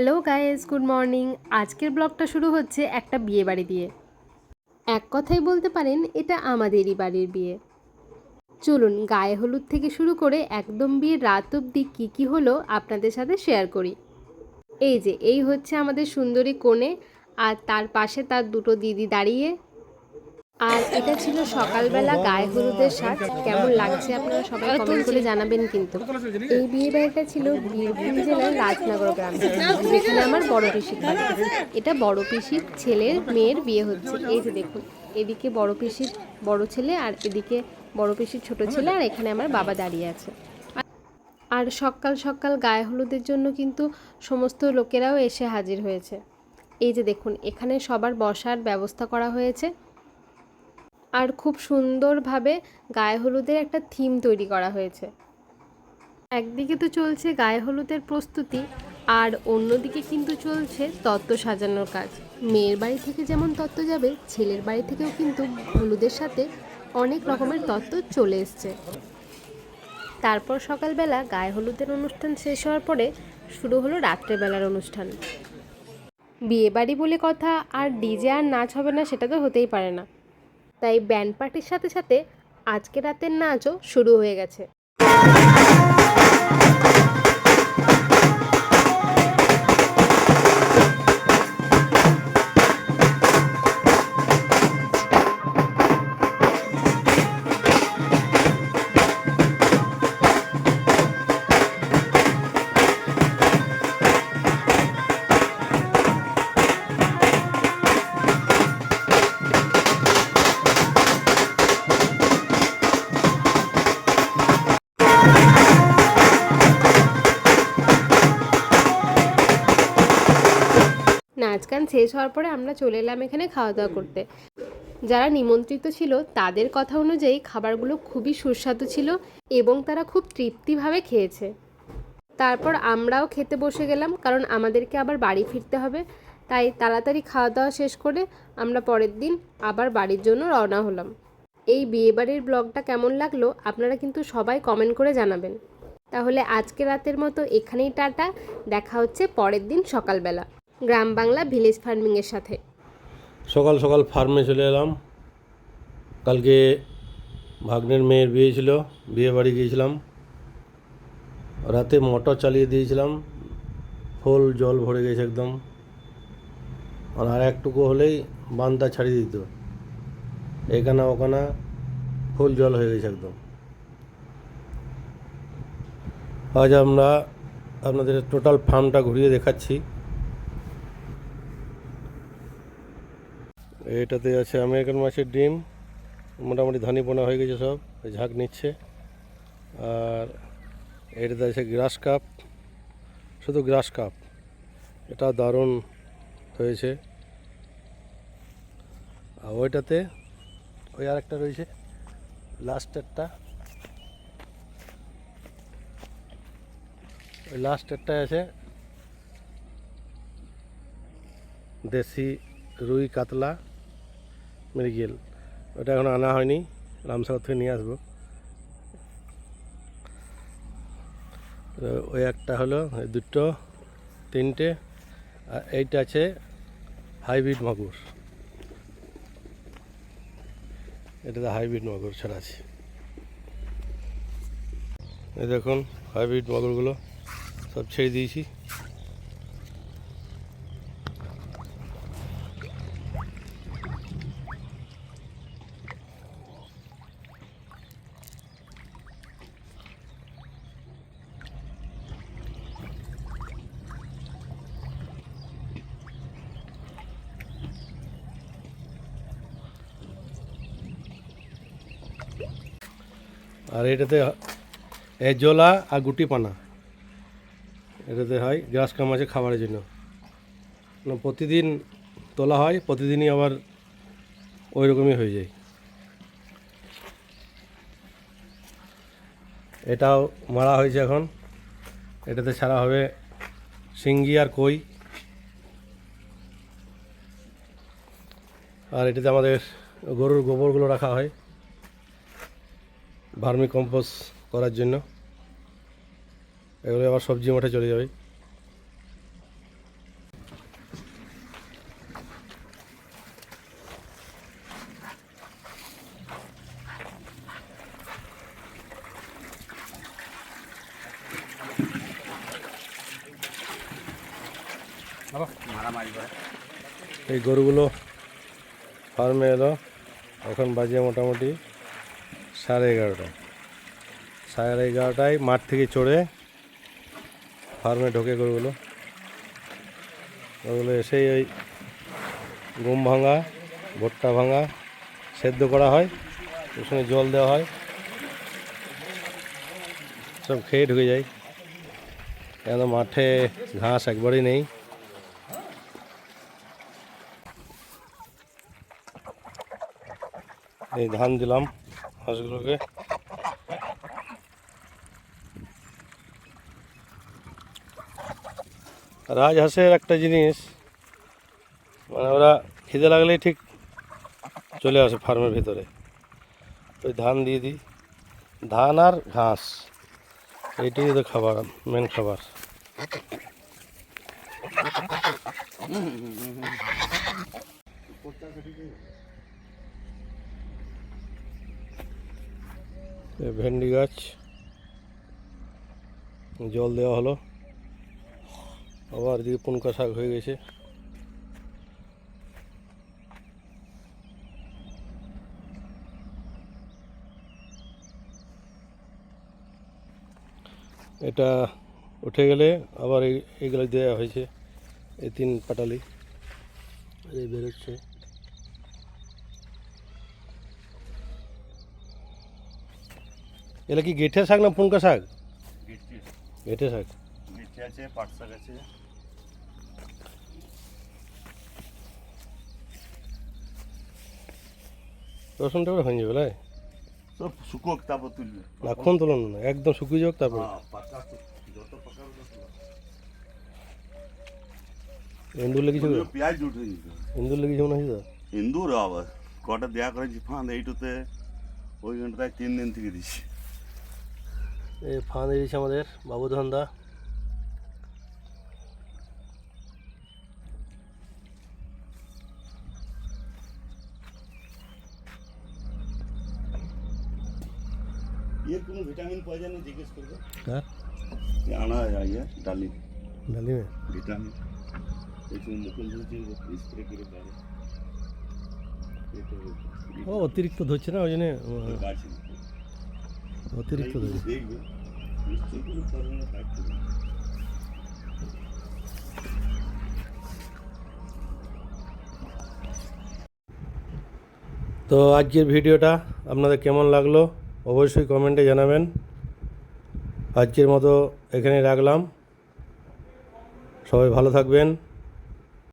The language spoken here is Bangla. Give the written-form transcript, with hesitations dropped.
Hello guys, good morning. আজকের ব্লগটা শুরু হচ্ছে একটা বিয়ে বাড়ি দিয়ে। এক কথাই বলতে পারেন এটা আমাদেরই বাড়ির বিয়ে। চলুন গায়ে হলুদ থেকে শুরু করে একদম বিয়ের রাত অবধি কী কী হলো আপনাদের সাথে শেয়ার করি। এই হচ্ছে আমাদের সুন্দরী কনে, আর তার পাশে তার দুটো দিদি দাঁড়িয়ে। আর এটা ছিল সকালবেলা গায়ে হলুদের সাজ। কেমন লাগছে আপনারা সবাই কমেন্ট করে জানাবেন কিন্তু। এই বিয়ে বাড়িটা ছিল বীরভূম জেলার রাজনগর গ্রামে, যেখানে আমার বড় পিসির বাড়ি। এটা বড় পিসির ছেলের মেয়ের বিয়ে হচ্ছে। এই যে দেখুন, এদিকে বড় পিসির বড় ছেলে, আর এদিকে বড় পিসির ছোট ছেলে, আর এখানে আমার বাবা দাঁড়িয়ে আছে। আর সকাল সকাল গায়ে হলুদের জন্য কিন্তু সমস্ত লোকেরাও এসে হাজির হয়েছে। এই যে দেখুন, এখানে সবার বসার ব্যবস্থা করা হয়েছে। আর খুব সুন্দরভাবে গায়ে হলুদের একটা থিম তৈরি করা হয়েছে। একদিকে তো চলছে গায়ে হলুদের প্রস্তুতি, আর অন্যদিকে কিন্তু চলছে তত্ত্ব সাজানোর কাজ। মেয়ের বাড়ি থেকে যেমন তত্ত্ব যাবে, ছেলের বাড়ি থেকেও কিন্তু হলুদের সাথে অনেক রকমের তত্ত্ব চলে এসছে। তারপর সকালবেলা গায়ে হলুদের অনুষ্ঠান শেষ হওয়ার পরে শুরু হলো রাত্রেবেলার অনুষ্ঠান। বিয়ে বাড়ি বলে কথা, আর ডিজে আর নাচ হবে না সেটা তো হতেই পারে না। তাই ব্যান্ড পার্টির সাথে সাথে আজকে রাতের নাচও শুরু হয়ে গেছে। নাচ গান শেষ হওয়ার পরে আমরা চলে এলাম এখানে খাওয়া দাওয়া করতে। যারা নিমন্ত্রিত ছিল তাদের কথা অনুযায়ী খাবারগুলো খুবই সুস্বাদু ছিল এবং তারা খুব তৃপ্তিভাবে খেয়েছে। তারপর আমরাও খেতে বসে গেলাম, কারণ আমাদেরকে আবার বাড়ি ফিরতে হবে। তাই তাড়াতাড়ি খাওয়া দাওয়া শেষ করে আমরা পরের দিন আবার বাড়ির জন্য রওনা হলাম। এই বিয়েবাড়ির ব্লগটা কেমন লাগলো আপনারা কিন্তু সবাই কমেন্ট করে জানাবেন। তাহলে আজকে রাতের মতো এখানেই টাটা, দেখা হচ্ছে পরের দিন সকালবেলা গ্রাম বাংলা ভিলেজ ফার্মিংয়ের সাথে। সকাল সকাল ফার্মে চলে এলাম। কালকে ভাগ্নের মেয়ের বিয়ে ছিল, বিয়ে বাড়ি গিয়েছিলাম। রাতে মোটর চালিয়ে দিয়েছিলাম, ফুল জল ভরে গেছে একদম। আর একটুকু হলেই বাঁধটা ছাড়িয়ে দিত, এখানা ওখানা ফুল জল হয়ে গেছে একদম। আজ আমরা আপনাদের টোটাল ফার্মটা ঘুরিয়ে দেখাচ্ছি। এটাতে আছে আমেরিকান মাছের ডিম, মোটামুটি ধানি বোনা হয়ে গেছে, সব ঝাঁক নিচ্ছে। আর এটাতে আছে গ্রাস কাপ, শুধু গ্রাস কাপ, এটা দারুণ হয়েছে। আর ওইটাতে ওই আরেকটা রয়েছে, লাস্টেরটা, ওই লাস্টেরটায় আছে দেশি রুই কাতলা মৃগেল। ওটা এখন আনা হয়নি, রামসাগর থেকে নিয়ে আসবো। ওই একটা হলো, দুটো, তিনটে। আর এইটা আছে হাইব্রিড মাগুর, এটাতে হাইব্রিড মাগুর ছাড়া আছে। এই দেখুন হাইব্রিড মাগুরগুলো সব ছেড়ে দিয়েছি। আর এটাতে এজোলা আর গুটি পানা, এটাতে হয় গ্রাস কাপ মাছে খাবারের জন্য। প্রতিদিন তোলা হয়, প্রতিদিনই আবার ওই রকমই হয়ে যায়। এটাও মারা হয়েছে এখন, এটাতে ছাড়া হবে শিঙ্গি আর কই। আর এটাতে আমাদের গরুর গোবরগুলো রাখা হয় ভার্মি কম্পোস্ট করার জন্য। এগুলো আবার সবজি মাঠে চলে যাবে। এই গরুগুলো ফার্মে এলো, এখন বাজে মোটামুটি 11:30। 11:30টায় মাঠ থেকে চড়ে ফার্মে ঢোকে গরুগুলো। ওগুলো এসেই ওই গম ভাঙা, ভুট্টা ভাঙা সেদ্ধ করা হয়, ওর সঙ্গে জল দেওয়া হয়, সব খেয়ে ঢুকে যায়। কেন মাঠে ঘাস একবারই নেই। এই ধান দিলাম হাঁসগুলোকে। রাজহাঁসের একটা জিনিস, মানে ওরা খিদে লাগলেই ঠিক চলে আসে ফার্মের ভিতরে। ওই ধান দিয়ে দিই, ধান আর ঘাস, এইটাই তো খাবার, মেন খাবার। ভেন্ডি গাছ জল দেওয়া হলো, আবার দিয়ে পুনকা শাক হয়ে গেছে। এটা উঠে গেলে আবার এইগুলো দেওয়া হয়েছে, এই 3 পাটালি এই বেরোচ্ছে। এগুলো কি গেঠে শাক না পুনকা শাক? গেঠে শাক। মেথি আছে, পাট শাক আছে। রসুনটা করে হয়ে যাবে, লাই সব শুকোক তারপর তুলবে। এখন তুলুন না, একদম শুকিয়ে যাক তারপরে। হ্যাঁ, পাকা যত পাকাবে তত ভালো। ইন্দুর লেগেছিল, ওগুলো পেঁয়াজ উঠে নিতে হবে। ইন্দুর লেগেছে মনে হচ্ছে তো। ইন্দুর আবার কটা দেয়া করেছি ফাঁদ, এইটুতে ওই ঘন্টায় 3 দিন থেকে দিচ্ছি। এই ফাঁদ দিয়েছে আমাদের বাবু ধান্দা। এর কোনো ভিটামিন পাওয়া যায় না, জিজ্ঞেস করবে। হ্যাঁ, আনা ইয়ে ডালি ডালি में ভিটামিন এই মুকুল ধুচ্ছে, স্প্রে করে পারে। ও অতিরিক্ত ধরছে না, ওই জন্য গাছ অতিরিক্ত ধরছে। দেখবে নিশ্চয়ই কোনো কারণে থাকছে না। তো আজকের ভিডিওটা আপনাদের কেমন লাগলো অবশ্যই কমেন্টে জানাবেন। আজকের মতো এখানে রাখলাম, সবাই ভালো থাকবেন।